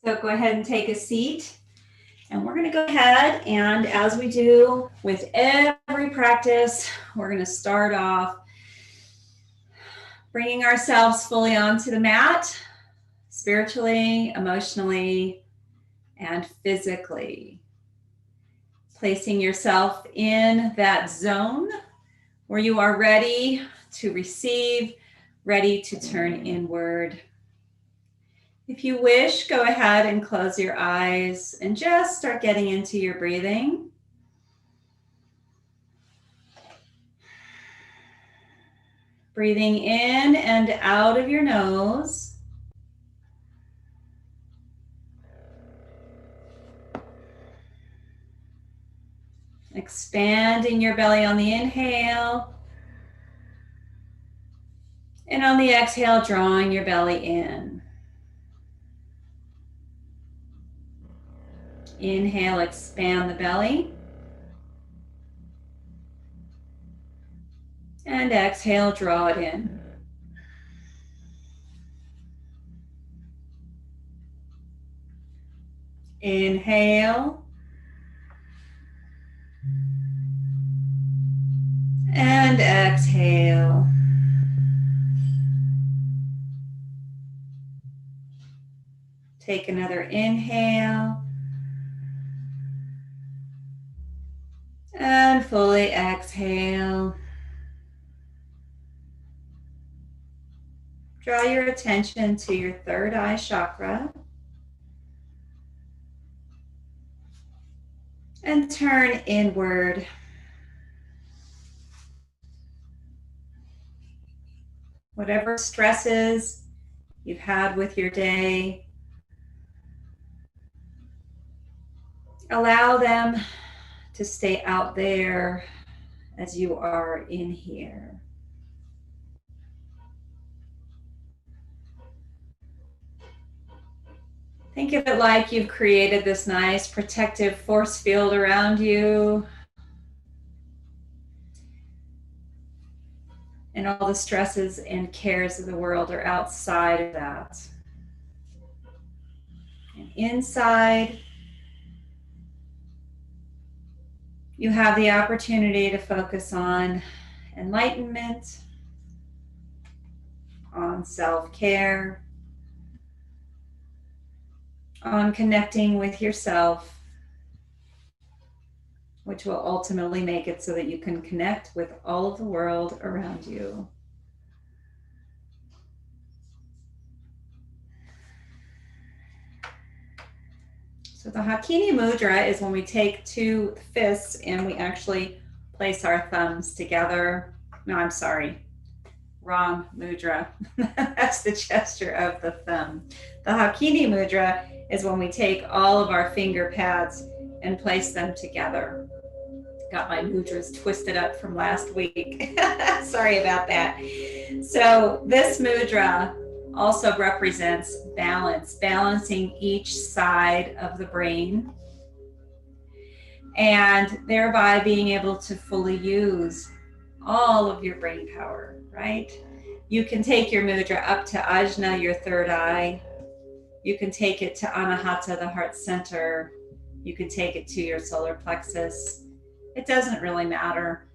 So go ahead and take a seat. And we're going to go ahead and, as we do with every practice, we're going to start off bringing ourselves fully onto the mat, spiritually, emotionally, and physically. Placing yourself in that zone where you are ready to receive, ready to turn inward. If you wish, go ahead and close your eyes and just start getting into your breathing. Breathing in and out of your nose. Expanding your belly on the inhale. And on the exhale, drawing your belly in. Inhale, expand the belly. And exhale, draw it in. Inhale. And exhale. Take another inhale. And fully exhale. Draw your attention to your third eye chakra. And turn inward. Whatever stresses you've had with your day, allow them to stay out there as you are in here. Think of it like you've created this nice protective force field around you. And all the stresses and cares of the world are outside of that. And inside, you have the opportunity to focus on enlightenment, on self-care, on connecting with yourself, which will ultimately make it so that you can connect with all of the world around you. So the Hakini Mudra is when we take two fists and we actually place our thumbs together. No, I'm sorry. Wrong mudra. That's the gesture of the thumb. The Hakini Mudra is when we take all of our finger pads and place them together. Got my mudras twisted up from last week. Sorry about that. So this mudra also represents balance, balancing each side of the brain, and thereby being able to fully use all of your brain power, right? You can take your mudra up to Ajna, your third eye. You can take it to Anahata, the heart center. You can take it to your solar plexus. It doesn't really matter.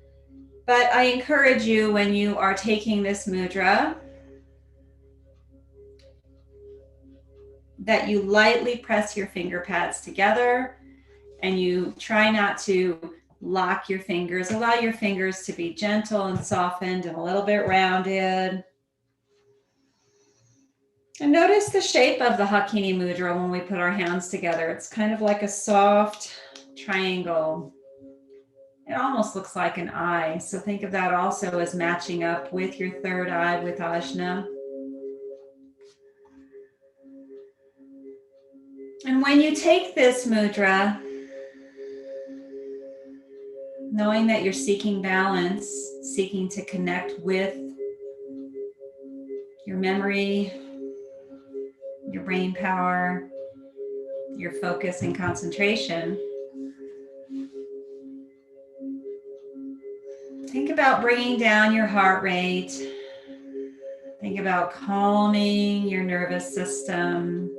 But I encourage you, when you are taking this mudra, that you lightly press your finger pads together and you try not to lock your fingers. Allow your fingers to be gentle and softened and a little bit rounded. And notice the shape of the Hakini Mudra when we put our hands together. It's kind of like a soft triangle. It almost looks like an eye. So think of that also as matching up with your third eye with Ajna. And when you take this mudra, knowing that you're seeking balance, seeking to connect with your memory, your brain power, your focus and concentration, think about bringing down your heart rate. Think about calming your nervous system.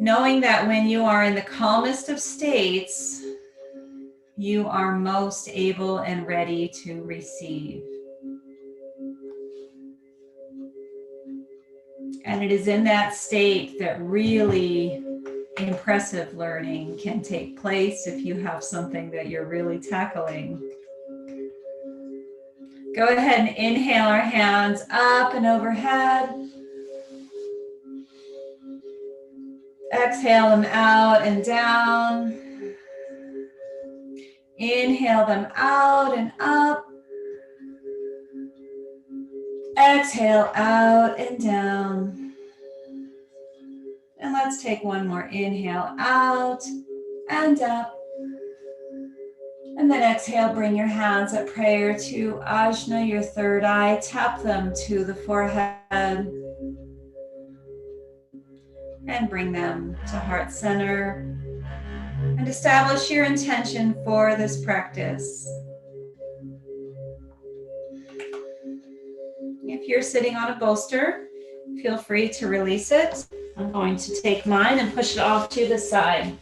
Knowing that when you are in the calmest of states, you are most able and ready to receive. And it is in that state that really impressive learning can take place if you have something that you're really tackling. Go ahead and inhale our hands up and overhead. Exhale them out and down. Inhale them out and up. Exhale out and down. And let's take one more inhale out and up. And then exhale, bring your hands at prayer to Ajna, your third eye. Tap them to the forehead. And bring them to heart center. And establish your intention for this practice. If you're sitting on a bolster, feel free to release it. I'm going to take mine and push it off to the side.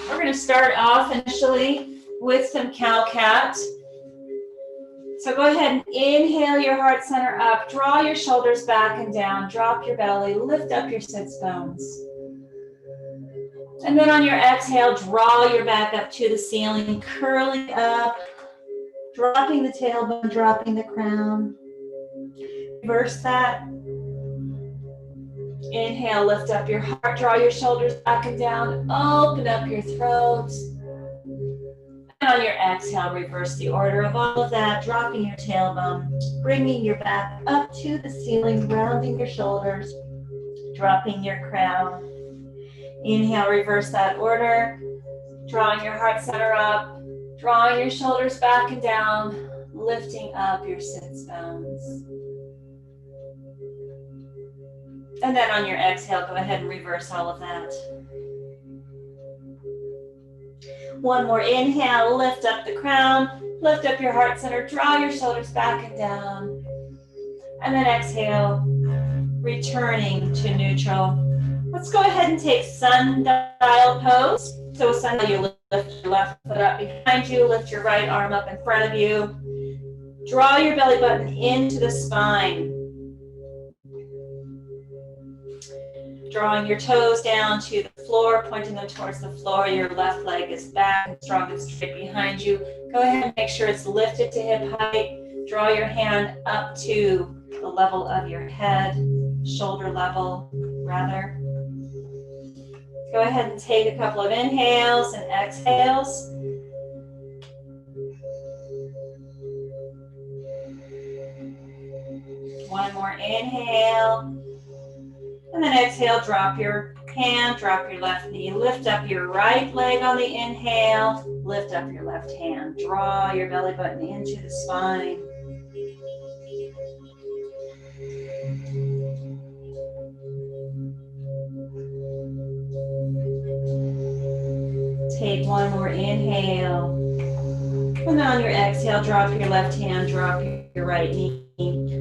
We're going to start off initially with some cow-cat. So go ahead and inhale your heart center up. Draw your shoulders back and down. Drop your belly. Lift up your sits bones. And then on your exhale, draw your back up to the ceiling, curling up, dropping the tailbone, dropping the crown. Reverse that. Inhale, lift up your heart, draw your shoulders back and down, open up your throat. And on your exhale, reverse the order of all of that, dropping your tailbone, bringing your back up to the ceiling, rounding your shoulders, dropping your crown. Inhale, reverse that order, drawing your heart center up, drawing your shoulders back and down, lifting up your sits bones. And then on your exhale, go ahead and reverse all of that. One more inhale, lift up the crown, lift up your heart center, draw your shoulders back and down. And then exhale, returning to neutral. Let's go ahead and take sundial pose. So a sundial, you lift your left foot up behind you, lift your right arm up in front of you. Draw your belly button into the spine. Drawing your toes down to the floor, pointing them towards the floor. Your left leg is back, strong and straight behind you. Go ahead and make sure it's lifted to hip height. Draw your hand up to the level of your head, shoulder level, rather. Go ahead and take a couple of inhales and exhales. One more inhale. And then exhale, drop your hand, drop your left knee, lift up your right leg on the inhale, lift up your left hand, draw your belly button into the spine. Take one more inhale. And then on your exhale, drop your left hand, drop your right knee.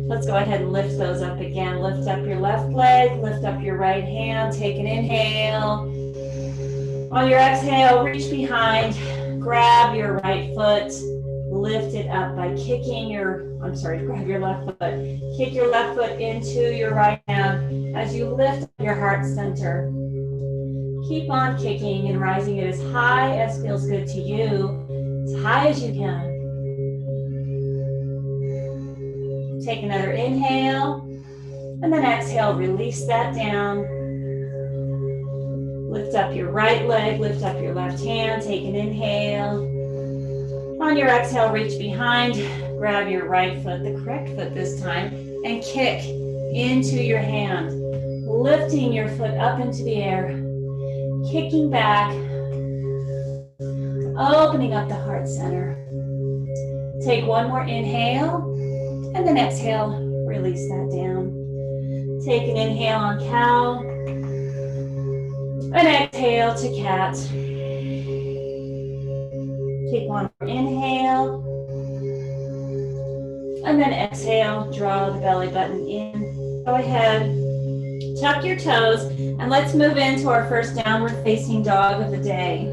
Let's go ahead and lift those up again. Lift up your left leg, lift up your right hand, take an inhale. On your exhale, reach behind, grab your right foot, lift it up by kicking grab your left foot. Kick your left foot into your right hand as you lift your heart center. Keep on kicking and rising it as high as feels good to you, as high as you can. Take another inhale, and then exhale, release that down. Lift up your right leg, lift up your left hand, take an inhale. On your exhale, reach behind, grab your right foot, the correct foot this time, and kick into your hand, lifting your foot up into the air, kicking back, opening up the heart center. Take one more inhale. And then exhale, release that down. Take an inhale on cow. And exhale to cat. Take one more inhale. And then exhale, draw the belly button in. Go ahead, Tuck your toes, and let's move into our first downward facing dog of the day.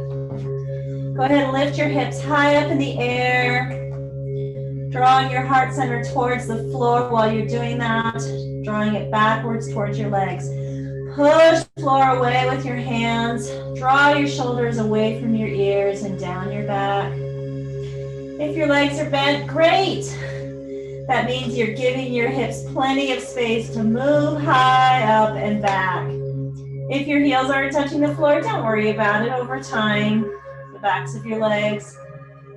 Go ahead and lift your hips high up in the air, drawing your heart center towards the floor while you're doing that, drawing it backwards towards your legs. Push the floor away with your hands, draw your shoulders away from your ears and down your back. If your legs are bent, great. That means you're giving your hips plenty of space to move high up and back. If your heels aren't touching the floor, don't worry about it. Over time, the backs of your legs,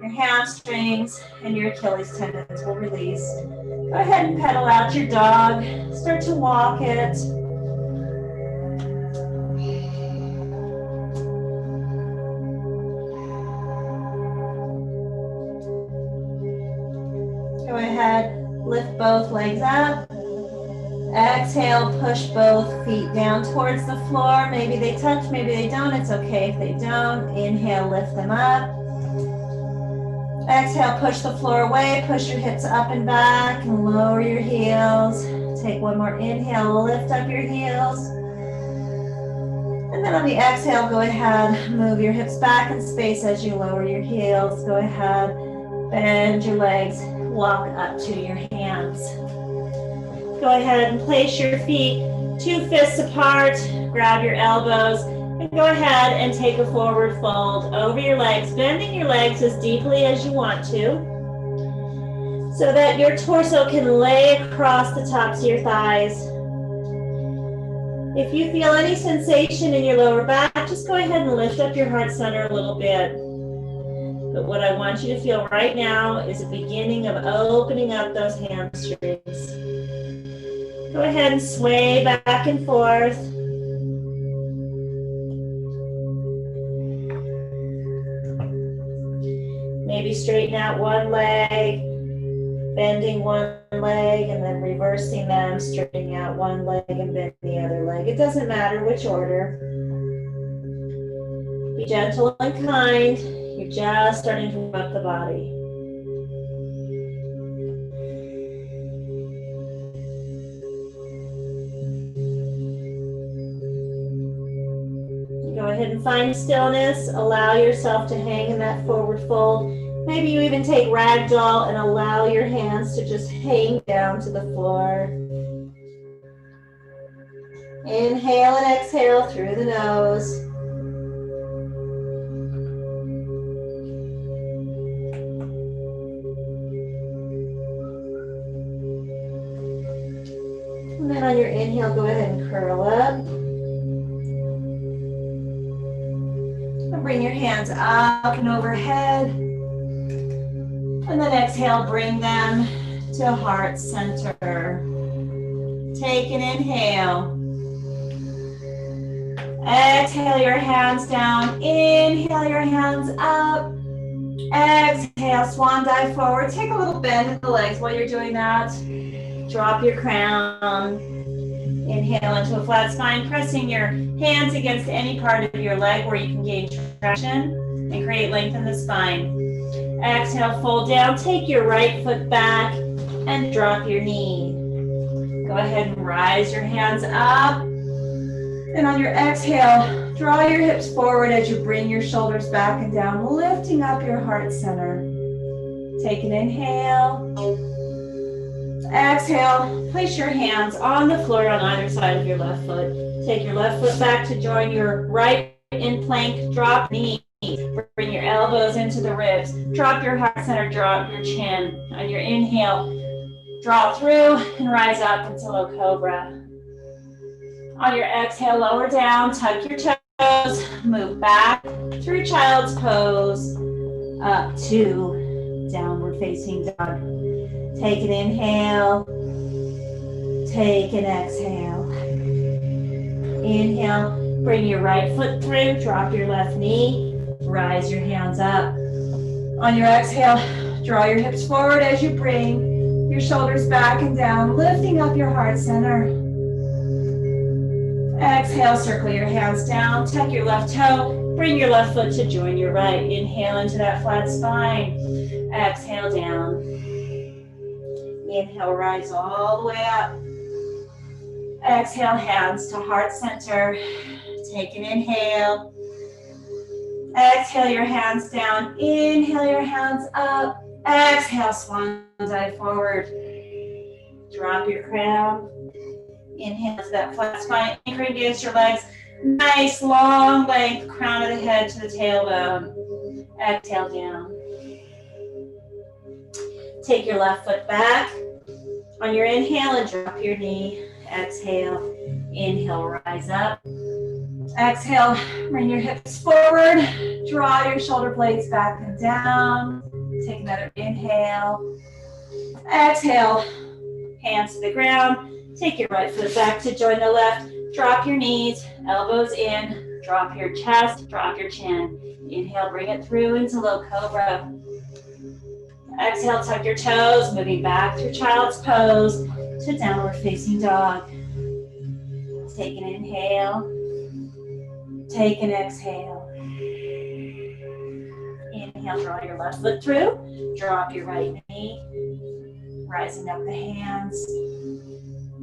your hamstrings, and your Achilles tendons will release. Go ahead and pedal out your dog. Start to walk it. Go ahead. Lift both legs up. Exhale, push both feet down towards the floor. Maybe they touch, maybe they don't. It's okay if they don't. Inhale, lift them up. Exhale, push the floor away. Push your hips up and back and lower your heels. Take one more inhale, lift up your heels. And then on the exhale, go ahead, move your hips back in space as you lower your heels. Go ahead, bend your legs. Walk up to your hands. Go ahead and place your feet 2 fists apart. Grab your elbows and go ahead and take a forward fold over your legs, bending your legs as deeply as you want to so that your torso can lay across the tops of your thighs. If you feel any sensation in your lower back, just go ahead and lift up your heart center a little bit. But what I want you to feel right now is the beginning of opening up those hamstrings. Go ahead and sway back and forth. Maybe straighten out one leg, bending one leg, and then reversing them, straightening out one leg and bending the other leg. It doesn't matter which order. Be gentle and kind. You're just starting to warm up the body. Go ahead and find stillness. Allow yourself to hang in that forward fold. Maybe you even take ragdoll and allow your hands to just hang down to the floor. Inhale and exhale through the nose. And then on your inhale, go ahead and curl up. And bring your hands up and overhead. And then exhale, bring them to heart center. Take an inhale. Exhale your hands down. Inhale your hands up. Exhale, swan dive forward. Take a little bend in the legs while you're doing that. Drop your crown. Inhale into a flat spine, pressing your hands against any part of your leg where you can gain traction and create length in the spine. Exhale, fold down. Take your right foot back and drop your knee. Go ahead and rise your hands up. And on your exhale, draw your hips forward as you bring your shoulders back and down, lifting up your heart center. Take an inhale. Exhale, place your hands on the floor on either side of your left foot. Take your left foot back to join your right in plank, drop knees. Bring your elbows into the ribs. Drop your heart center, drop your chin. On your inhale, draw through and rise up into low cobra. On your exhale, lower down, tuck your toes, move back through child's pose, up to downward facing dog. Take an inhale, take an exhale. Inhale, bring your right foot through, drop your left knee, rise your hands up. On your exhale, draw your hips forward as you bring your shoulders back and down, lifting up your heart center. Exhale, circle your hands down, tuck your left toe, bring your left foot to join your right. Inhale into that flat spine. Exhale down. Inhale, rise all the way up. Exhale, hands to heart center. Take an inhale. Exhale your hands down. Inhale your hands up. Exhale, swan dive forward. Drop your crown. Inhale to that flat spine. Anchor against your legs. Nice long length, crown of the head to the tailbone. Exhale down. Take your left foot back. On your inhale and drop your knee. Exhale. Inhale, rise up. Exhale, bring your hips forward. Draw your shoulder blades back and down. Take another inhale. Exhale, hands to the ground. Take your right foot back to join the left. Drop your knees, elbows in. Drop your chest, drop your chin. Inhale, bring it through into low cobra. Exhale, tuck your toes, moving back through child's pose to downward facing dog. Take an inhale. Take an exhale. Inhale, draw your left foot through. Drop your right knee. Rising up the hands.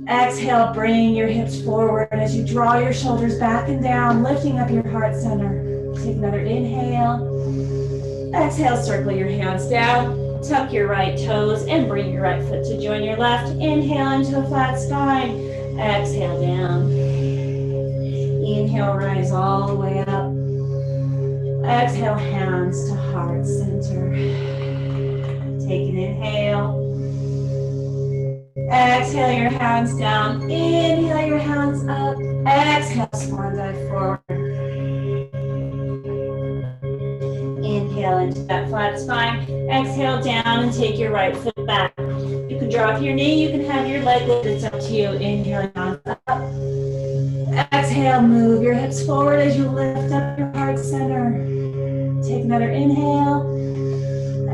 Exhale, bring your hips forward as you draw your shoulders back and down, lifting up your heart center. Take another inhale. Exhale, circle your hands down. Tuck your right toes and bring your right foot to join your left. Inhale into a flat spine. Exhale down. Inhale, rise all the way up. Exhale, hands to heart center. Take an inhale. Exhale your hands down. Inhale your hands up. Exhale, swan dive forward. Inhale into that flat spine. Exhale down and take your right foot back. You can drop your knee. You can have your leg lifted. It's up to you. Inhale, hands up. Exhale, move your hips forward as you lift up your heart center. Take another inhale.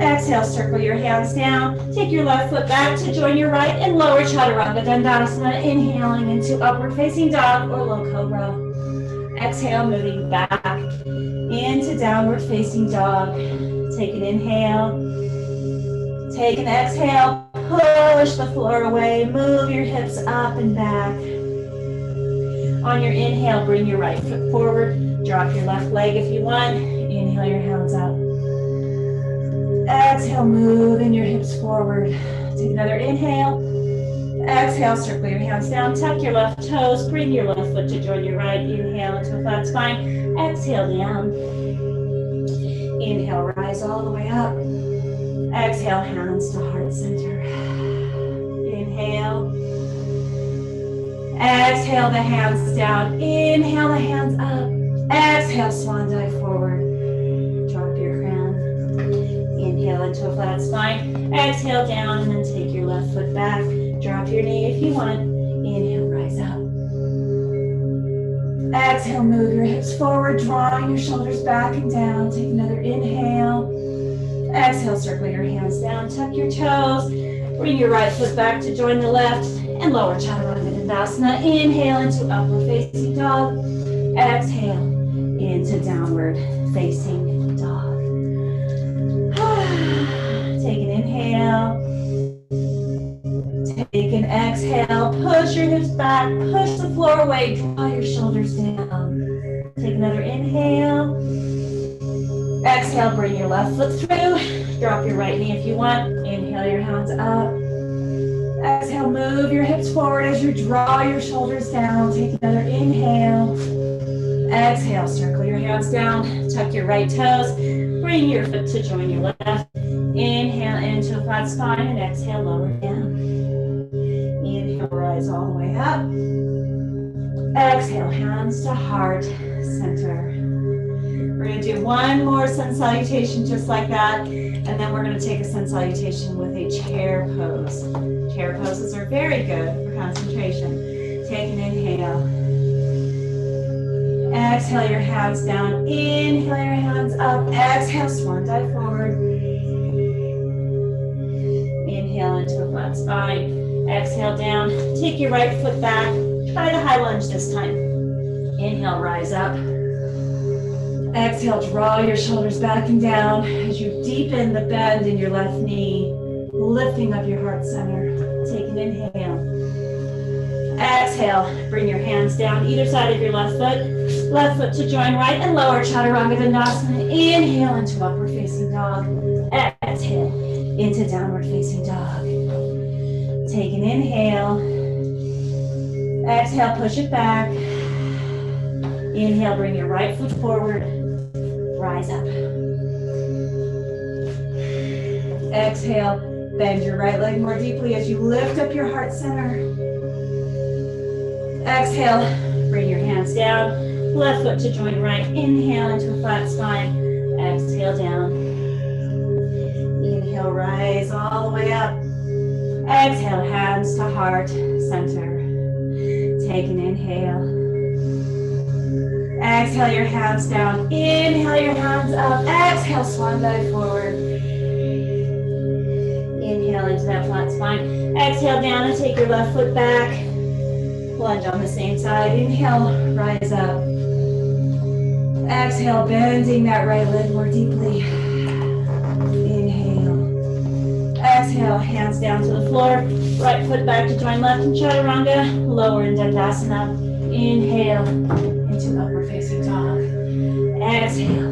Exhale, circle your hands down. Take your left foot back to join your right and lower chaturanga dandasana. Inhaling into upward facing dog or low cobra. Exhale, moving back into downward facing dog. Take an inhale. Take an exhale. Push the floor away. Move your hips up and back. On your inhale, bring your right foot forward. Drop your left leg if you want. Inhale your hands up. Exhale, moving your hips forward. Take another inhale. Exhale, circle your hands down. Tuck your left toes. Bring your left foot to join your right. Inhale into a flat spine. Exhale down. Inhale, rise all the way up. Exhale, hands to heart center. Inhale. Exhale the hands down. Inhale the hands up. Exhale, swan dive forward. Drop your crown. Inhale into a flat spine. Exhale down and then take your left foot back. Drop your knee if you want. Inhale, rise up. Exhale, move your hips forward, drawing your shoulders back and down. Take another inhale. Exhale, circle your hands down. Tuck your toes. Bring your right foot back to join the left and lower chaturanga dandasana. Inhale into upward facing dog. Exhale into downward facing dog. Take an inhale. Take an exhale. Push your hips back. Push the floor away. Draw your shoulders down. Take another inhale. Exhale, bring your left foot through. Drop your right knee if you want. Inhale your hands up. Exhale, move your hips forward as you draw your shoulders down. Take another inhale. Exhale, circle your hands down. Tuck your right toes. Bring your foot to join your left. Inhale into a flat spine and exhale, lower down. Inhale, rise all the way up. Exhale, hands to heart center. We're going to do one more sun salutation just like that, and then we're going to take a sun salutation with a chair pose. Chair poses are very good for concentration. Take an inhale. Exhale your hands down. Inhale your hands up. Exhale, swan dive forward. Inhale into a flat spine. Exhale down. Take your right foot back. Try the high lunge this time. Inhale, rise up. Exhale, draw your shoulders back and down as you deepen the bend in your left knee, lifting up your heart center. Take an inhale. Exhale, bring your hands down either side of your left foot to join right and lower Chaturanga Dandasana. Inhale into upward facing dog. Exhale into downward facing dog. Take an inhale. Exhale, push it back. Inhale, bring your right foot forward. Rise up. Exhale, bend your right leg more deeply as you lift up your heart center. Exhale, bring your hands down. Left foot to join right. Inhale into a flat spine. Exhale down. Inhale, rise all the way up. Exhale, hands to heart center. Take an inhale. Exhale your hands down. Inhale your hands up. Exhale, swan dive forward. Inhale into that flat spine. Exhale down and take your left foot back. Lunge on the same side. Inhale, rise up. Exhale, bending that right leg more deeply. Inhale. Exhale, hands down to the floor. Right foot back to join left in Chaturanga. Lower in Dandasana. Inhale into upward facing dog. Exhale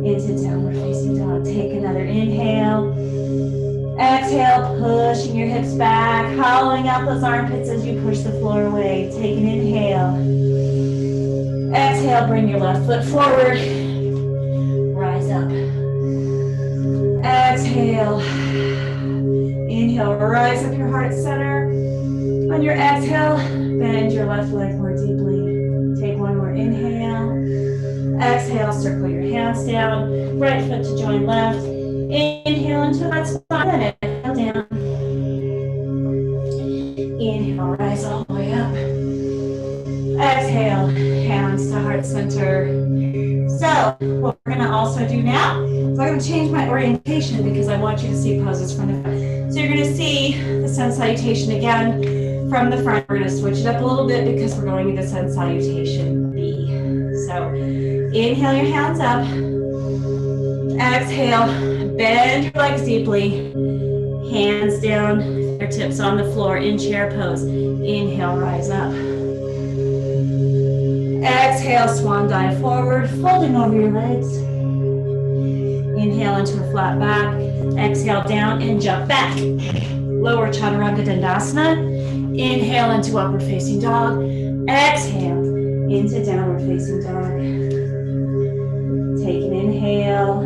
into downward facing dog. Take another inhale. Exhale, pushing your hips back, hollowing out those armpits as you push the floor away. Take an inhale. Exhale, bring your left foot forward. Rise up. Exhale. Inhale, rise up your heart center. On your exhale, bend your left leg more deeply. Take one more inhale. Exhale, circle your hands down. Right foot to join left. Inhale into that spot and exhale down. Inhale, rise all the way up. Exhale, hands to heart center. So, what we're going to also do now is I'm going to change my orientation because I want you to see poses from the front. So you're going to see the sun salutation again from the front. We're going to switch it up a little bit because we're going into sun salutation B. So, inhale your hands up. Exhale, bend your legs deeply. Hands down, fingertips on the floor in chair pose. Inhale, rise up. Exhale, swan dive forward, folding over your legs. Inhale into a flat back. Exhale down and jump back. Lower Chaturanga Dandasana. Inhale into upward facing dog. Exhale into downward facing dog. Take an inhale.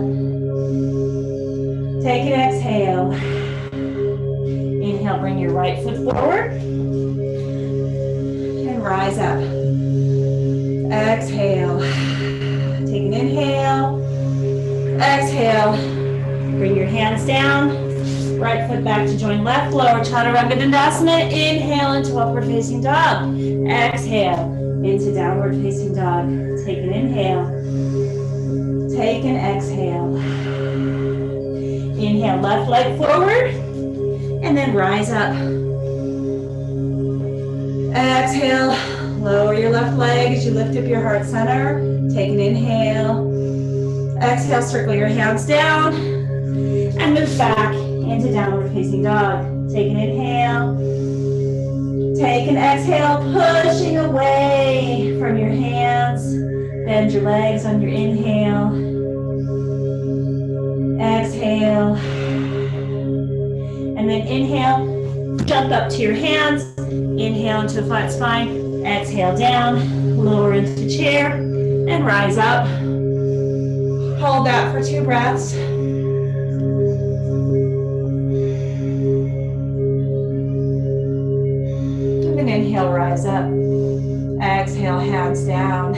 Take an exhale. Inhale, bring your right foot forward. And rise up. Exhale. Take an inhale. Exhale. Bring your hands down. Right foot back to join left. Lower Chaturanga Dandasana. Inhale into upward facing dog. Exhale into downward facing dog. Take an inhale. Take an exhale. Inhale, left leg forward. And then rise up. Exhale. Lower your left leg as you lift up your heart center. Take an inhale. Exhale, circle your hands down. And move back into downward facing dog. Take an inhale. Take an exhale, pushing away from your hands. Bend your legs on your inhale. Exhale. And then inhale, jump up to your hands. Inhale into a flat spine. Exhale down, lower into chair, and rise up. Hold that for 2 breaths. And then inhale, rise up. Exhale, hands down.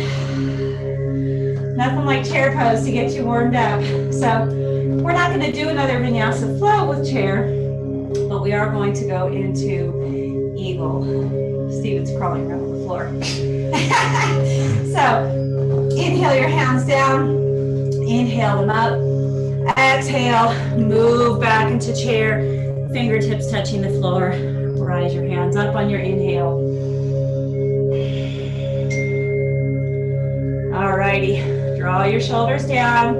Nothing like chair pose to get you warmed up. So we're not going to do another vinyasa float with chair, but we are going to go into eagle. Steven's crawling around on the floor. So inhale your hands down. Inhale them up. Exhale, move back into chair. Fingertips touching the floor. Rise your hands up on your inhale. Alrighty, draw your shoulders down.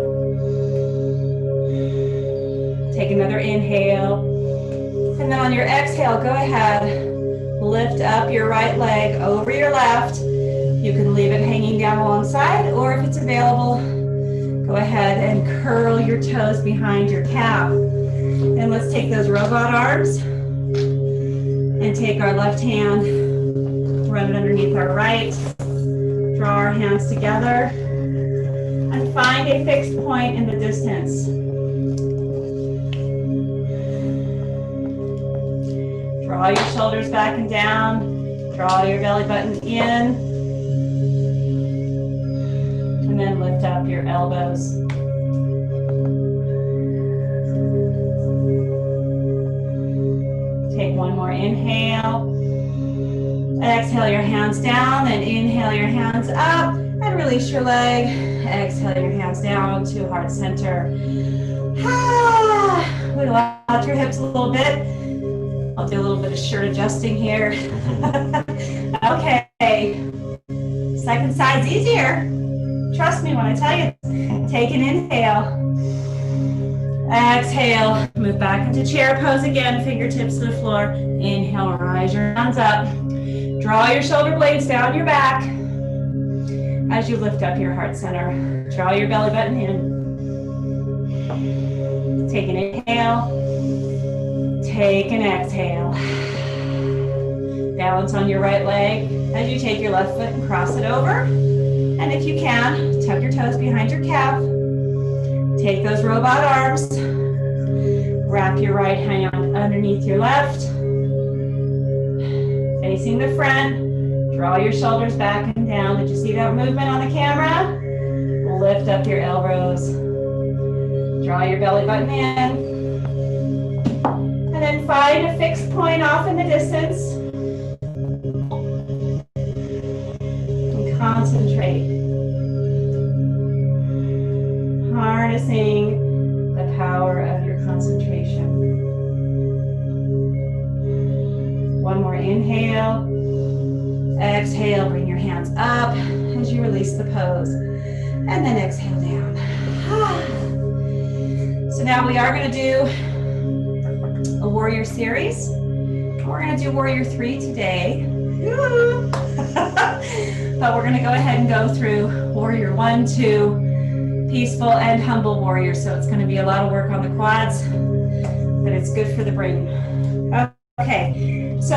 Take another inhale. And then on your exhale, go ahead. Lift up your right leg over your left. You can leave it hanging down alongside, or if it's available, go ahead and curl your toes behind your calf. And let's take those robot arms and take our left hand, run it underneath our right, draw our hands together, and find a fixed point in the distance. Draw your shoulders back and down, draw your belly button in, and then lift up your elbows. Take one more inhale. Exhale your hands down, and inhale your hands up, and release your leg. Exhale your hands down to heart center. Wiggle out your hips a little bit. I'll do a little bit of shirt adjusting here. Okay. Second side's easier. Trust me when I tell you. Take an inhale. Exhale. Move back into chair pose again. Fingertips to the floor. Inhale, rise your hands up. Draw your shoulder blades down your back as you lift up your heart center. Draw your belly button in. Take an inhale. Take an exhale. Balance on your right leg as you take your left foot and cross it over. And if you can, tuck your toes behind your calf. Take those robot arms. Wrap your right hand underneath your left. Facing the front. Draw your shoulders back and down. Did you see that movement on the camera? Lift up your elbows. Draw your belly button in. And then find a fixed point off in the distance. And concentrate. Harnessing the power of your concentration. One more inhale. Exhale, bring your hands up as you release the pose. And then exhale down. So now we are going to do a warrior series. We're going to do warrior 3 today. But we're going to go ahead and go through warrior 1, 2, peaceful and humble warrior. So it's going to be a lot of work on the quads, but it's good for the brain. Okay, so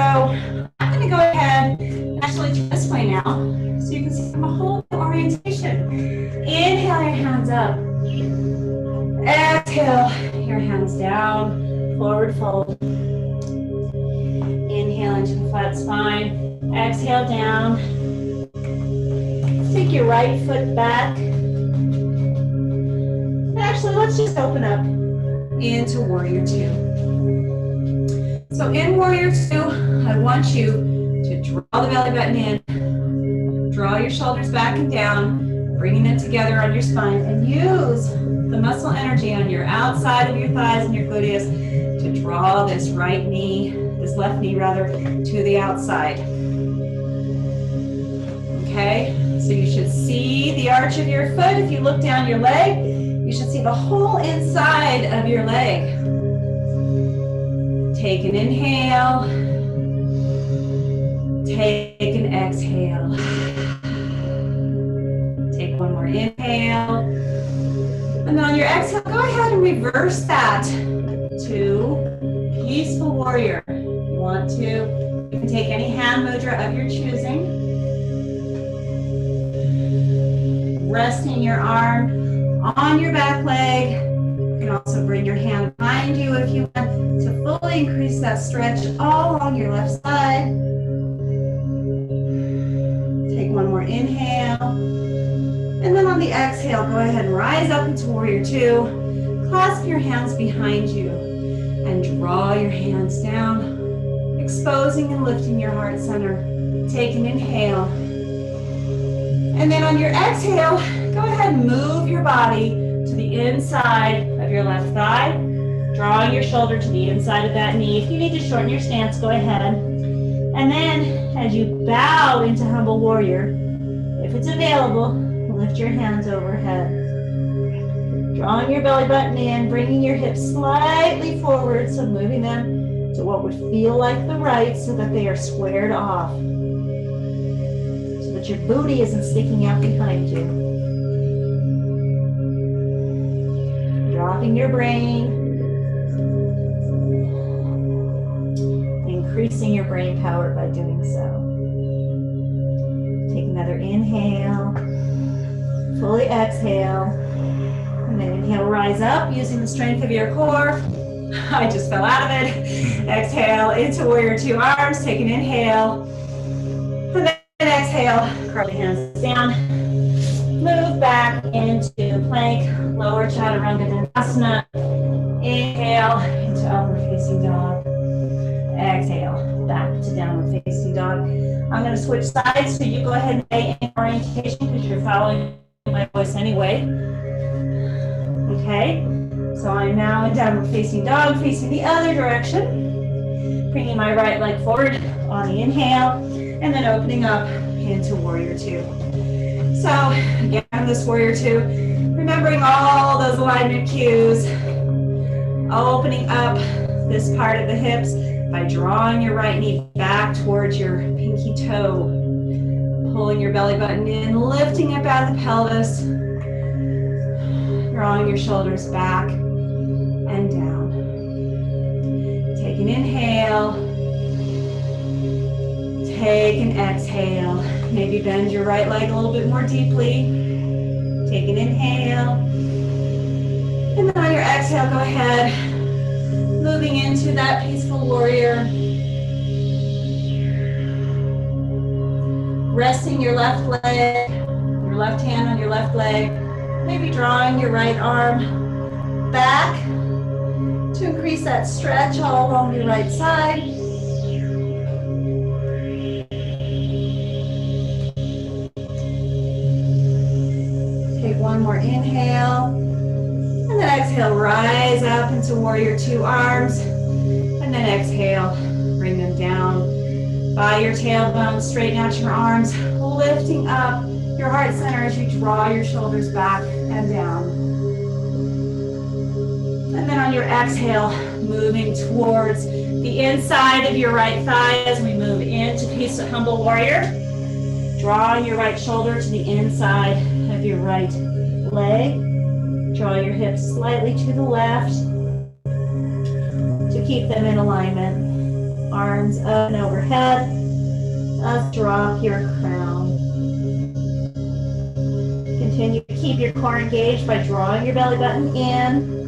I'm going to go ahead and actually turn this way now so you can see the whole orientation. Inhale your hands up. Exhale your hands down. Forward fold. Inhale into the flat spine. Exhale down. Take your right foot back. Actually, let's just open up into warrior 2. So in warrior 2, I want you to draw the belly button in. Draw your shoulders back and down, bringing it together on your spine, and use the muscle energy on your outside of your thighs and your gluteus to draw this right knee, this left knee rather, to the outside. Okay, so you should see the arch of your foot. If you look down your leg, you should see the whole inside of your leg. Take an inhale. Take an exhale. Take one more inhale. And then on your exhale, go ahead and reverse that to peaceful warrior. You want to, you can take any hand mudra of your choosing. Resting your arm on your back leg. You can also bring your hand behind you if you want to fully increase that stretch all along your left side. Take one more inhale. And then on the exhale, go ahead and rise up into warrior 2. Clasp your hands behind you and draw your hands down, exposing and lifting your heart center. Take an inhale. And then on your exhale, go ahead and move your body to the inside of your left thigh, drawing your shoulder to the inside of that knee. If you need to shorten your stance, go ahead. And then as you bow into humble warrior, if it's available, lift your hands overhead. Drawing your belly button in, bringing your hips slightly forward, so moving them to what would feel like the right so that they are squared off. So that your booty isn't sticking out behind you. Dropping your brain. Increasing your brain power by doing so. Take another inhale. Fully exhale. And then inhale, rise up using the strength of your core. I just fell out of it. Exhale into warrior two arms. Take an inhale. And then exhale, curl the hands down. Move back into plank, lower chaturanga dandasana. Inhale into upward facing dog. Exhale, back to downward facing dog. I'm going to switch sides, so you go ahead and stay in orientation because you're following my voice anyway. Okay, so I'm now in downward facing dog, facing the other direction. Bringing my right leg forward on the inhale, and then opening up into warrior two. So again, this warrior two, remembering all those alignment cues, opening up this part of the hips by drawing your right knee back towards your pinky toe, pulling your belly button in, lifting up out of the pelvis, drawing your shoulders back and down. Take an inhale, take an exhale. Maybe bend your right leg a little bit more deeply. Take an inhale, and then on your exhale, go ahead, moving into that peaceful warrior. Resting your left leg, your left hand on your left leg. Maybe drawing your right arm back to increase that stretch all along your right side. Take one more inhale. And then exhale, rise up into warrior two arms. And then exhale, bring them down by your tailbone, straighten out your arms, lifting up your heart center as you draw your shoulders back and down. And then on your exhale, moving towards the inside of your right thigh as we move into peace humble warrior. Drawing your right shoulder to the inside of your right leg. Draw your hips slightly to the left to keep them in alignment. Arms up and overhead. Up, drop your crown. Continue to keep your core engaged by drawing your belly button in.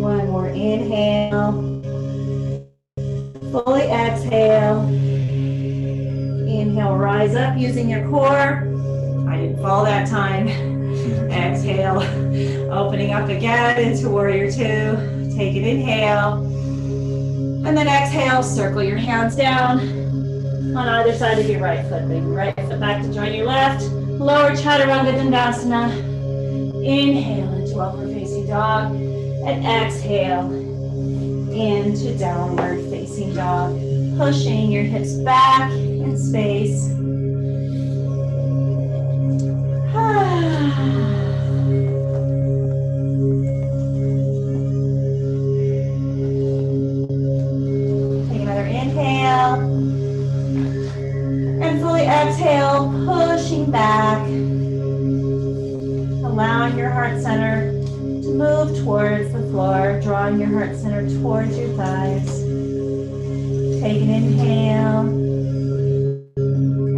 One more inhale. Fully exhale. Inhale, rise up using your core. I didn't fall that time. Exhale, opening up again into warrior two. Take an inhale. And then exhale, circle your hands down on either side of your right foot. Bring your right foot back to join your left. Lower chaturanga dandasana. Inhale into upward facing dog. And exhale into downward facing dog. Pushing your hips back in space. Take another inhale. And fully exhale, pushing back. Allowing your heart center to move towards the floor, drawing your heart center towards your thighs. Take an inhale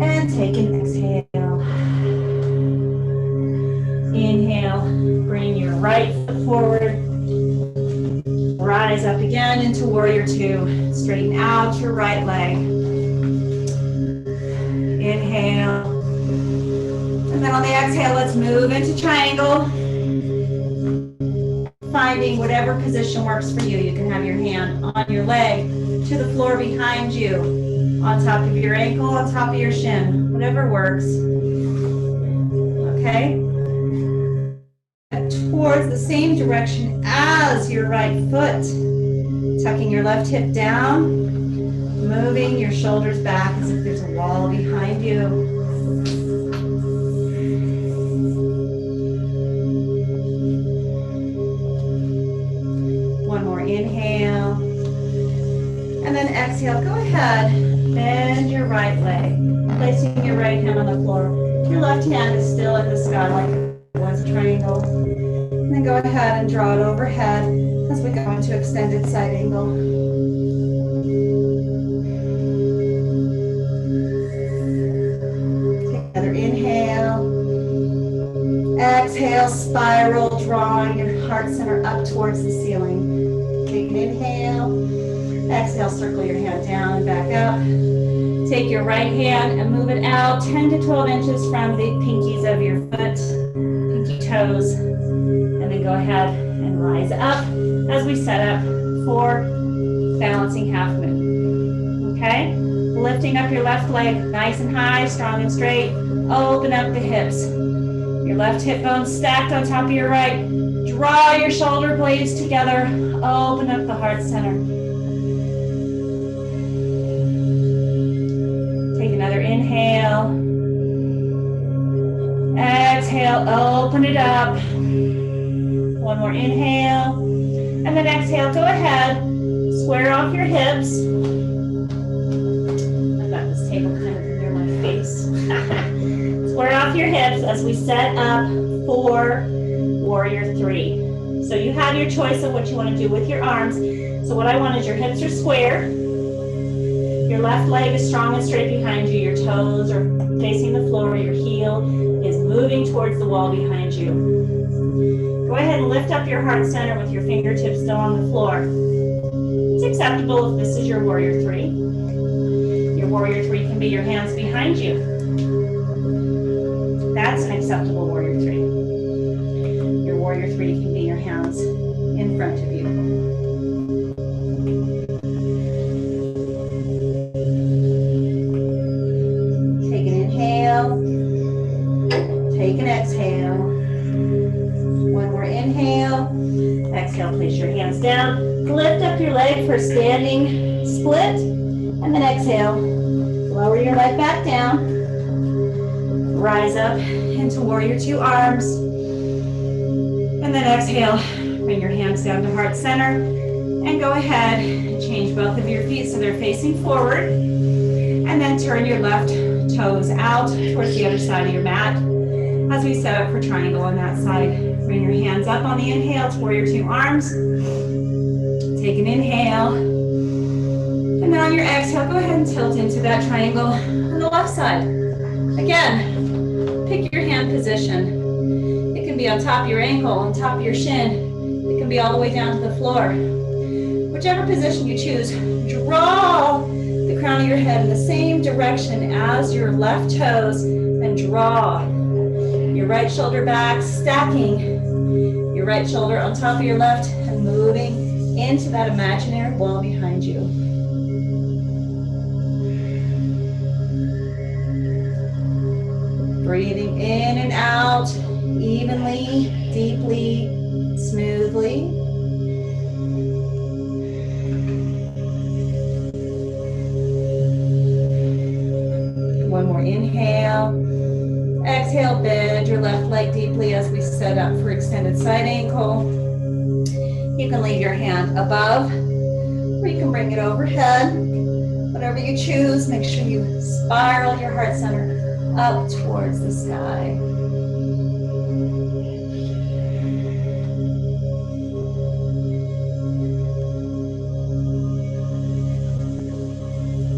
and take an exhale. Inhale, bring your right foot forward. Rise up again into warrior two. Straighten out your right leg. Inhale. And then on the exhale, let's move into triangle. Finding whatever position works for you. You can have your hand on your leg, to the floor behind you, on top of your ankle, on top of your shin, whatever works. Okay? Towards the same direction as your right foot. Tucking your left hip down, moving your shoulders back as if there's a wall behind you. exhale, go ahead, bend your right leg, placing your right hand on the floor. Your left hand is still in the sky like it was a triangle. And then go ahead and draw it overhead as we go into extended side angle. Take another inhale. Exhale, spiral, drawing your heart center up towards the ceiling. Take an inhale. Exhale, circle your hand down and back up. Take your right hand and move it out 10 to 12 inches from the pinkies of your foot, pinky toes. And then go ahead and rise up as we set up for balancing half moon. Okay? Lifting up your left leg nice and high, strong and straight. Open up the hips. Your left hip bone stacked on top of your right. Draw your shoulder blades together. Open up the heart center. Take another inhale. Exhale, open it up. One more inhale. And then exhale, go ahead. Square off your hips. I've got this table kind of near my face. Square off your hips as we set up for warrior three. So you have your choice of what you want to do with your arms. So what I want is your hips are square. Your left leg is strong and straight behind you. Your toes are facing the floor. Your heel is moving towards the wall behind you. Go ahead and lift up your heart center with your fingertips still on the floor. It's acceptable if this is your warrior three. Your warrior three can be your hands behind you. That's an acceptable warrior three. Your warrior three can be your hands in front of you. Take an inhale. Take an exhale. One more inhale. Exhale, place your hands down. Lift up your leg for standing split. And then exhale. Lower your leg back down. Rise up into warrior two arms. And then exhale, bring your hands down to heart center. And go ahead and change both of your feet so they're facing forward. And then turn your left toes out towards the other side of your mat. As we set up for triangle on that side, bring your hands up on the inhale to warrior two arms. Take an inhale. And then on your exhale, go ahead and tilt into that triangle on the left side. Again, pick your hand position. It can be on top of your ankle, on top of your shin. It can be all the way down to the floor. Whichever position you choose, draw the crown of your head in the same direction as your left toes and draw your right shoulder back, stacking your right shoulder on top of your left and moving into that imaginary wall behind you. Breathing in and out, evenly, deeply, smoothly. One more inhale. Exhale, bend your left leg deeply as we set up for extended side ankle. You can leave your hand above, or you can bring it overhead. Whatever you choose, make sure you spiral your heart center up towards the sky.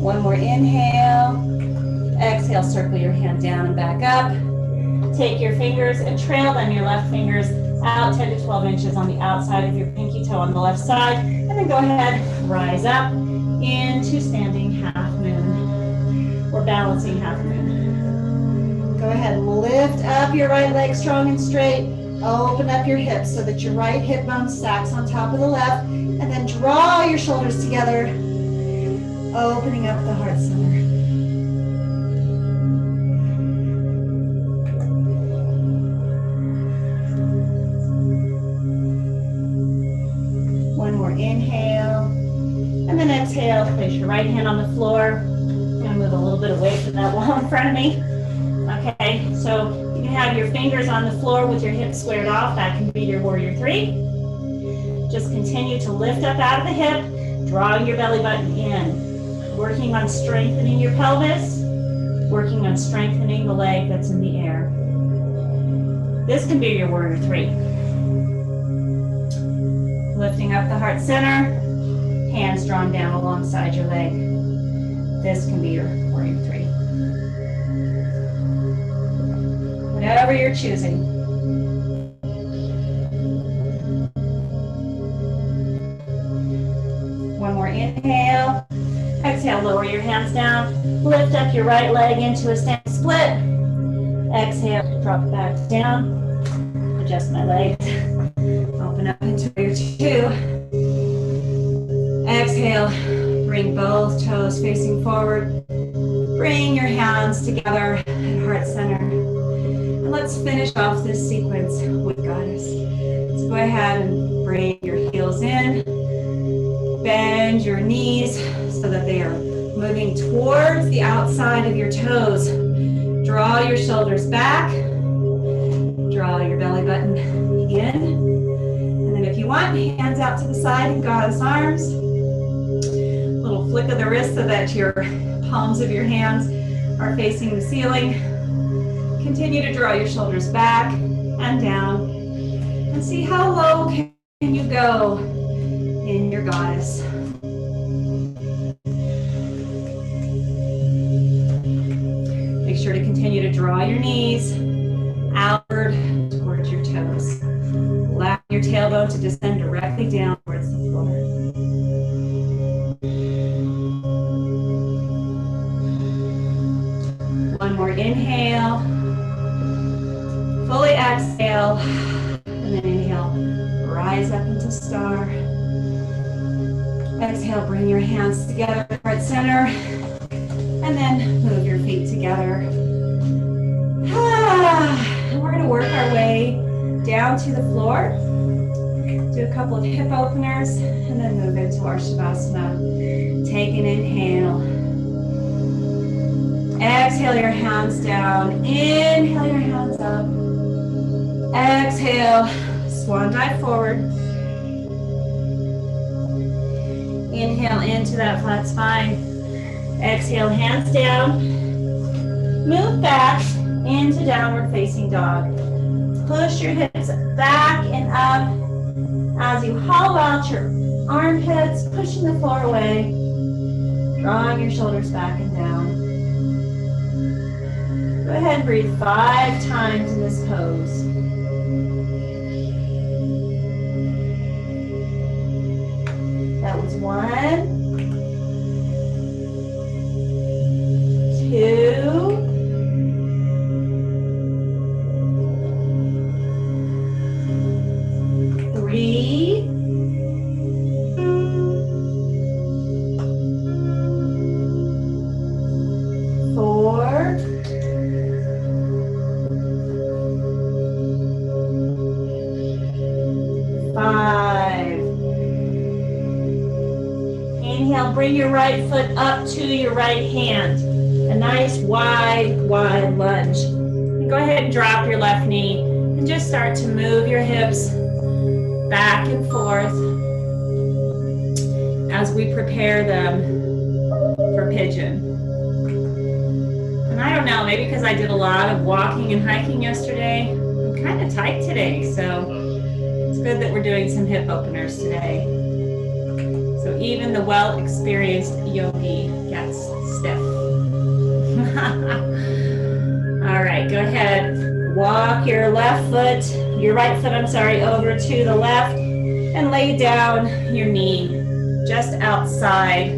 One more inhale. Exhale, circle your hand down and back up. Take your fingers and trail them, your left fingers out 10 to 12 inches on the outside of your pinky toe on the left side. And then go ahead, rise up into standing half moon or balancing half moon. Go ahead and lift up your right leg strong and straight. Open up your hips so that your right hip bone stacks on top of the left. And then draw your shoulders together, opening up the heart center. One more inhale. And then exhale, place your right hand on the floor. I'm gonna move a little bit away from that wall in front of me. Okay, so you can have your fingers on the floor with your hips squared off. That can be your warrior three. Just continue to lift up out of the hip, drawing your belly button in. working on strengthening your pelvis, working on strengthening the leg that's in the air. This can be your warrior three. Lifting up the heart center, hands drawn down alongside your leg. This can be your warrior three. Whatever you're choosing. One more inhale. Exhale, lower your hands down. Lift up your right leg into a standing split. Exhale, drop back down. Adjust my legs. Open up into warrior two. Exhale, bring both toes facing forward. Bring your hands together at heart center. And let's finish off this sequence with Goddess. So go ahead and bring your heels in. Bend your knees so that they are moving towards the outside of your toes. Draw your shoulders back. Draw your belly button in. And then if you want, hands out to the side in Goddess arms. Little flick of the wrist so that your palms of your hands are facing the ceiling. Continue to draw your shoulders back and down. And see how low can you go in your Goddess. Make sure to continue to draw your knees outward towards your toes. Allow your tailbone to descend directly down towards the floor. One more inhale. Fully exhale. And then inhale. Rise up into star. Exhale, bring your hands together at heart center. And then move your feet together. And we're going to work our way down to the floor. Do a couple of hip openers and then move into our Shavasana. Take an inhale. Exhale your hands down. Inhale your hands up. Exhale, swan dive forward. Inhale into that flat spine. Exhale, hands down. Move back into downward facing dog. Push your hips back and up as you hollow out your armpits, pushing the floor away. Drawing your shoulders back and down. Go ahead and breathe 5 times in this pose. That was 1, 2, 3, 4, 5. Inhale, bring your right foot up to your right hand. A nice wide lunge. And go ahead and drop your left knee and just start to move your hips back and forth as we prepare them for pigeon. And I don't know, maybe because I did a lot of walking and hiking yesterday, I'm kind of tight today, so it's good that we're doing some hip openers today. So even the well-experienced yogi gets stiff. All right, go ahead. Walk your right foot, over to the left and lay down your knee just outside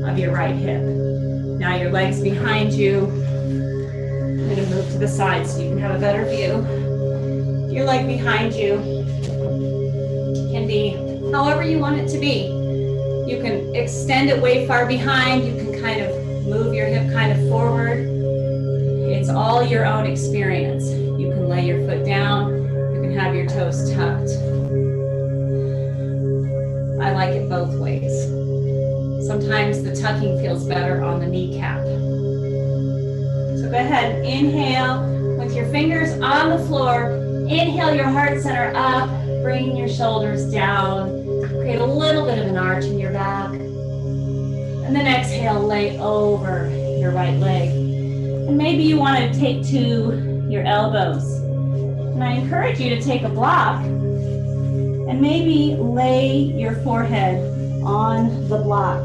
of your right hip. Now your legs behind you. I'm going to move to the side so you can have a better view. Your leg behind you can be however you want it to be. You can extend it way far behind. You can kind of move your hip kind of forward. It's all your own experience. You can lay your foot down. You can have your toes tucked. I like it both ways. Sometimes the tucking feels better on the kneecap. So go ahead and inhale with your fingers on the floor. Inhale your heart center up, bringing your shoulders down. Create a little bit of an arch in your back. And then exhale, lay over your right leg. And maybe you want to take to your elbows. And I encourage you to take a block and maybe lay your forehead on the block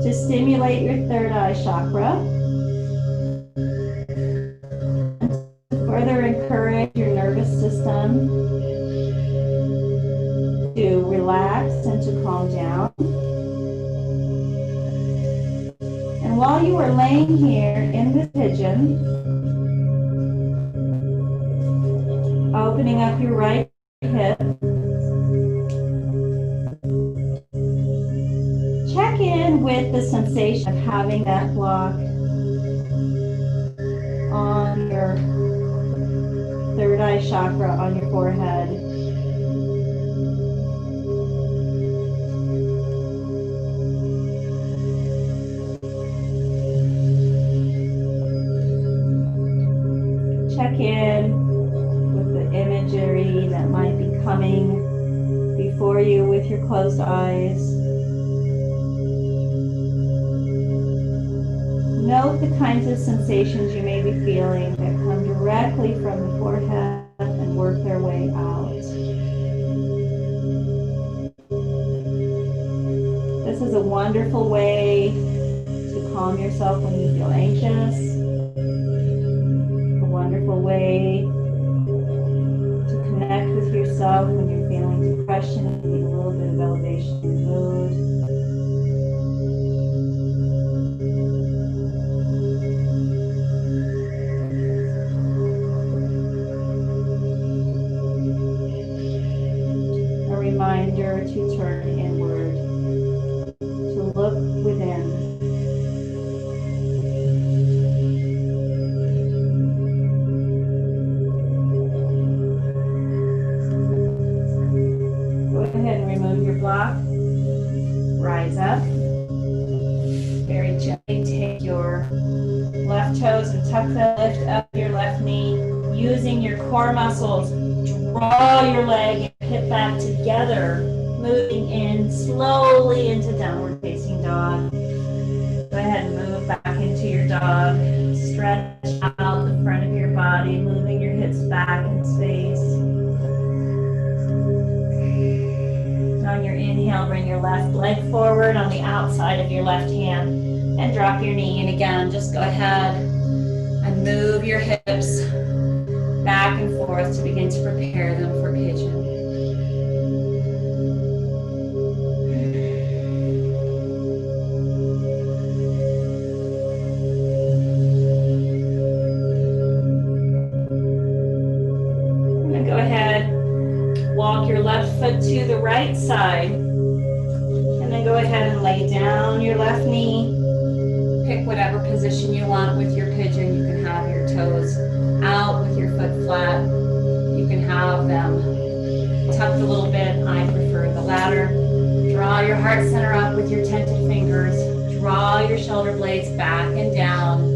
to stimulate your third eye chakra. And to further encourage your nervous system to relax and to calm down. And while you are laying here in this pigeon, opening up your right hip, check in with the sensation of having that block on your third eye chakra on your forehead. Check in with the imagery that might be coming before you with your closed eyes. Note the kinds of sensations you may be feeling that come directly from the forehead and work their way out. This is a wonderful way to calm yourself when you feel anxious. A wonderful way to connect with yourself when you're feeling depression and need a little bit of elevation in mood. A reminder to turn inward, to look within. Go ahead and remove your block. Rise up. Very gently take your left toes and tuck them, lift up your left knee. Using your core muscles, draw your leg and hip back together, moving in slowly into downward facing dog. Go ahead and move back into your dog. Stretch out the front of your body, moving your hips back in space. On your inhale, bring your left leg forward on the outside of your left hand and drop your knee. And again, just go ahead and move your hips back and forth to begin to prepare them for pigeon. And then go ahead, walk your left foot to the right side, and then go ahead and lay down your left knee. Pick whatever position you want with your pigeon. You can have your toes out with your foot flat. You can have them tucked a little bit. I prefer the latter. Draw your heart center up with your tented fingers. Draw your shoulder blades back and down.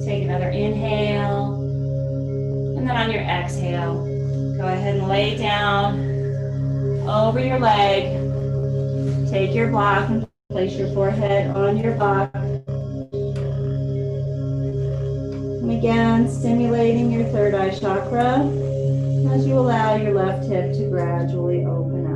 Take another inhale. And then on your exhale, go ahead and lay down over your leg. Take your block and place your forehead on your block. And again, stimulating your third eye chakra as you allow your left hip to gradually open up.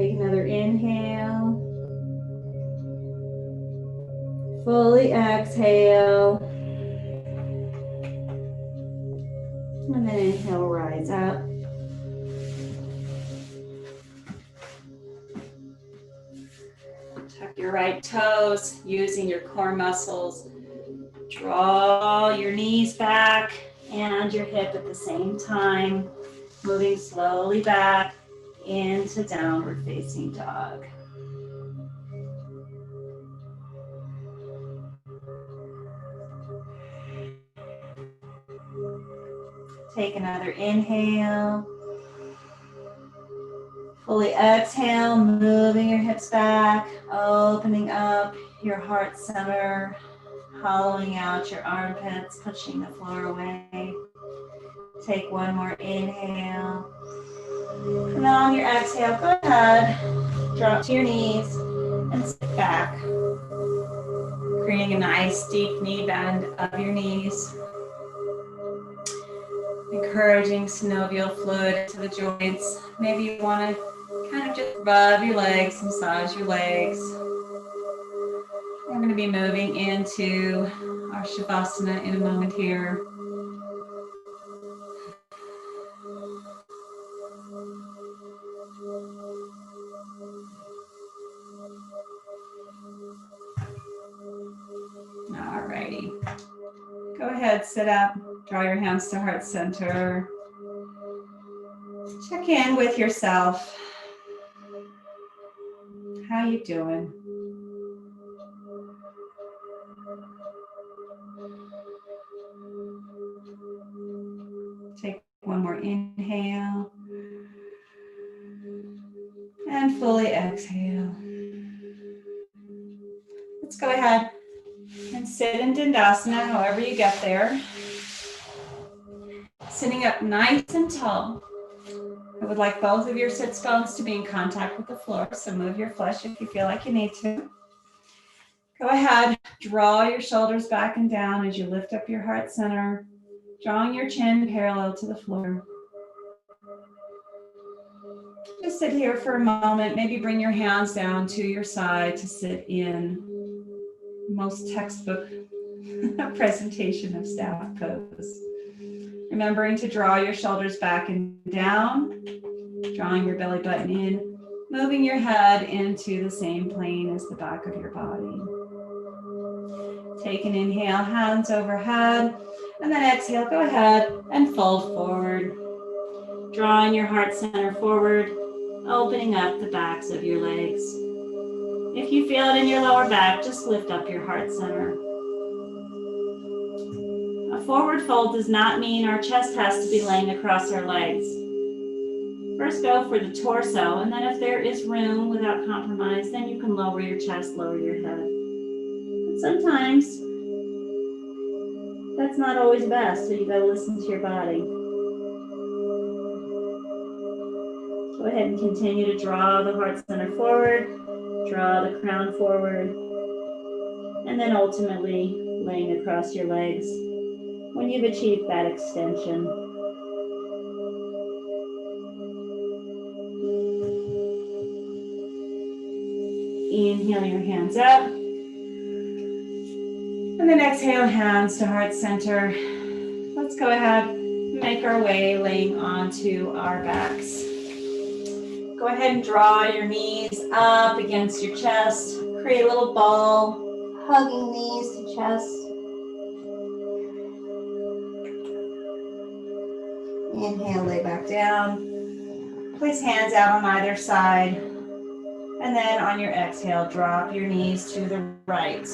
Take another inhale. Fully exhale. And then inhale, rise up. Tuck your right toes, using your core muscles. Draw your knees back and your hip at the same time, moving slowly back into downward facing dog. Take another inhale. Fully exhale, moving your hips back, opening up your heart center, hollowing out your armpits, pushing the floor away. Take one more inhale. And then on your exhale, go ahead, drop to your knees and sit back, creating a nice deep knee bend of your knees. Encouraging synovial fluid to the joints. Maybe you want to kind of just rub your legs, massage your legs. We're going to be moving into our Shavasana in a moment here. Alrighty. Go ahead, sit up, draw your hands to heart center. Check in with yourself. How you doing? Take one more inhale. And fully exhale. Let's go ahead and sit in Dandasana, however you get there. Sitting up nice and tall. I would like both of your sits bones to be in contact with the floor, so move your flesh if you feel like you need to. Go ahead, draw your shoulders back and down as you lift up your heart center, drawing your chin parallel to the floor. Just sit here for a moment, maybe bring your hands down to your side to sit in most textbook presentation of staff pose. Remembering to draw your shoulders back and down, drawing your belly button in, moving your head into the same plane as the back of your body. Take an inhale, hands overhead, and then exhale, go ahead and fold forward. Drawing your heart center forward, opening up the backs of your legs. If you feel it in your lower back, just lift up your heart center. A forward fold does not mean our chest has to be laying across our legs. First go for the torso, and then if there is room without compromise, then you can lower your chest, lower your head. But sometimes that's not always best, so you gotta listen to your body. Go ahead and continue to draw the heart center forward, draw the crown forward, and then ultimately laying across your legs when you've achieved that extension. Inhale your hands up. And then exhale, hands to heart center. Let's go ahead and make our way laying onto our backs. Go ahead and draw your knees up against your chest. Create a little ball, hugging knees to chest. Inhale, lay back down. Place hands out on either side. And then on your exhale, drop your knees to the right.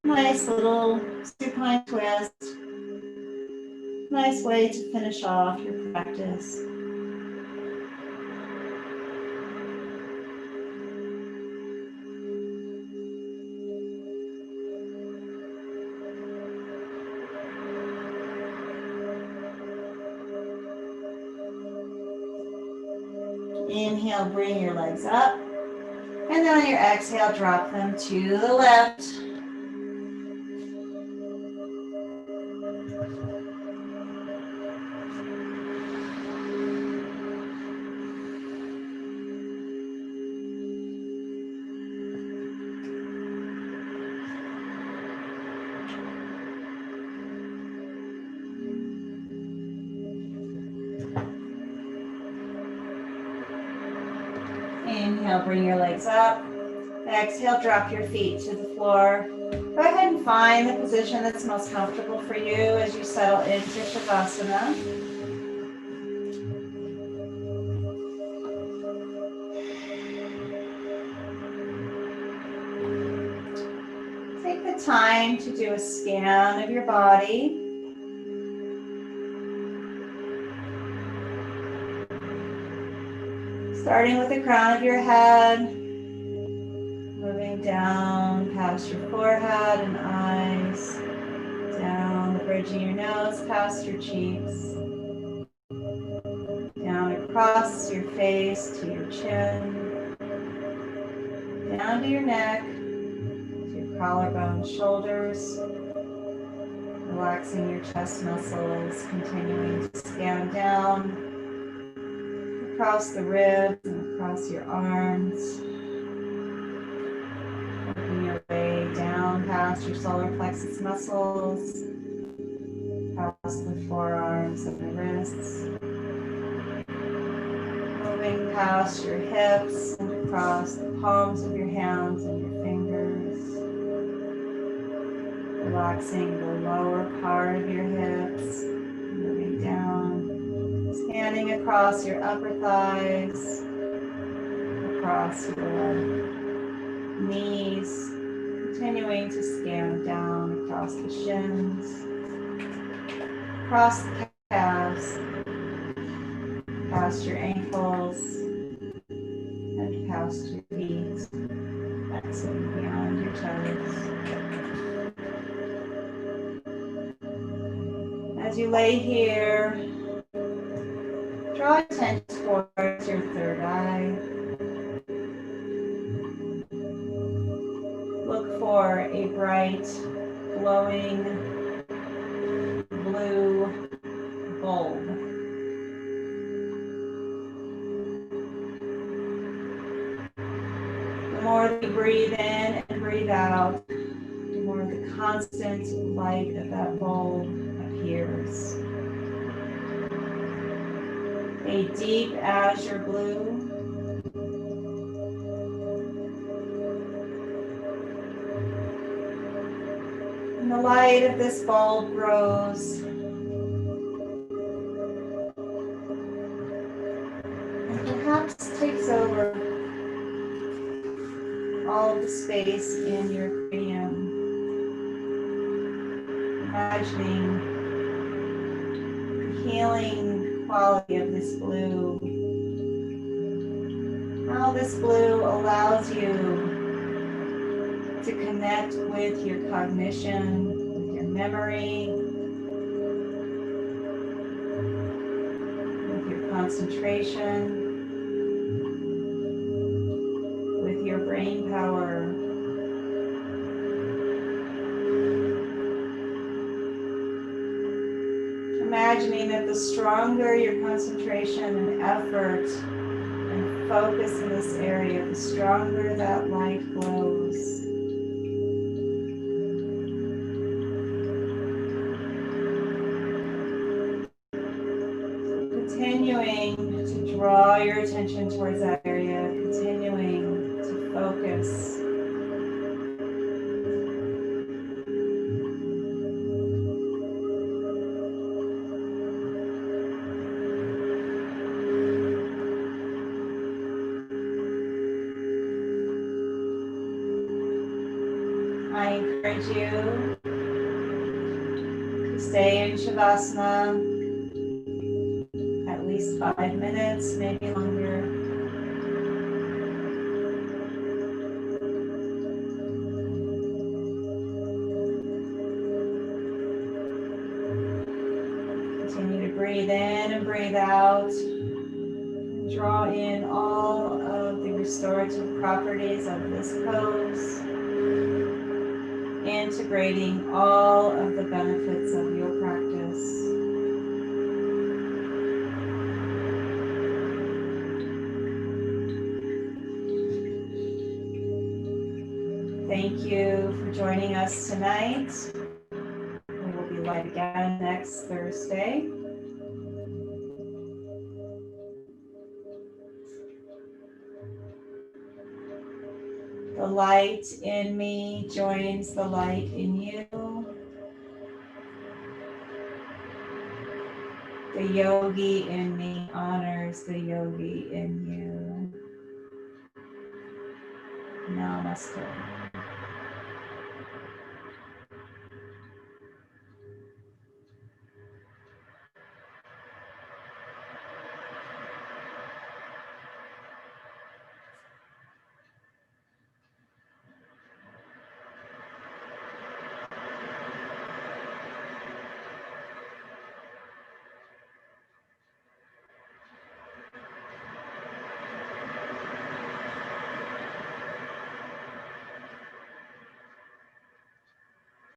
Nice little supine twist. Nice way to finish off your practice. Inhale, bring your legs up. And then on your exhale, drop them to the left. Inhale, bring your legs up. Exhale, drop your feet to the floor. Go ahead and find the position that's most comfortable for you as you settle into Shavasana. Take the time to do a scan of your body. Starting with the crown of your head, moving down past your forehead and eyes, down the bridge of your nose, past your cheeks, down across your face to your chin, down to your neck, to your collarbone, shoulders, relaxing your chest muscles, continuing to scan down across the ribs and across your arms, working your way down past your solar plexus muscles, past the forearms and the wrists, moving past your hips and across the palms of your hands and your fingers, relaxing the lower part of your hips, moving down, scanning across your upper thighs, across your knees, continuing to scan down across the shins, across the calves, past your ankles, and past your feet, flexing beyond your toes. As you lay here, draw attention towards your third eye. Look for a bright, glowing blue bulb. The more that you breathe in and breathe out, the more the constant light of that bulb appears. A deep azure blue. And the light of this bulb grows and perhaps takes over all of the space in your cranium. Imagining the healing quality of this blue. How this blue allows you to connect with your cognition, with your memory, with your concentration, with your brain power. Imagining that the stronger your concentration and effort and focus in this area, the stronger that light glows. Continuing to draw your attention towards that area, continuing to focus. I encourage you to stay in Shavasana at least 5 minutes, maybe longer. Continue to breathe in and breathe out. Draw in all of the restorative properties of this pose, integrating all of the benefits of your practice. Thank you for joining us tonight. We will be live again next Thursday. The light in me joins the light in you. The yogi in me honors the yogi in you. Namaste.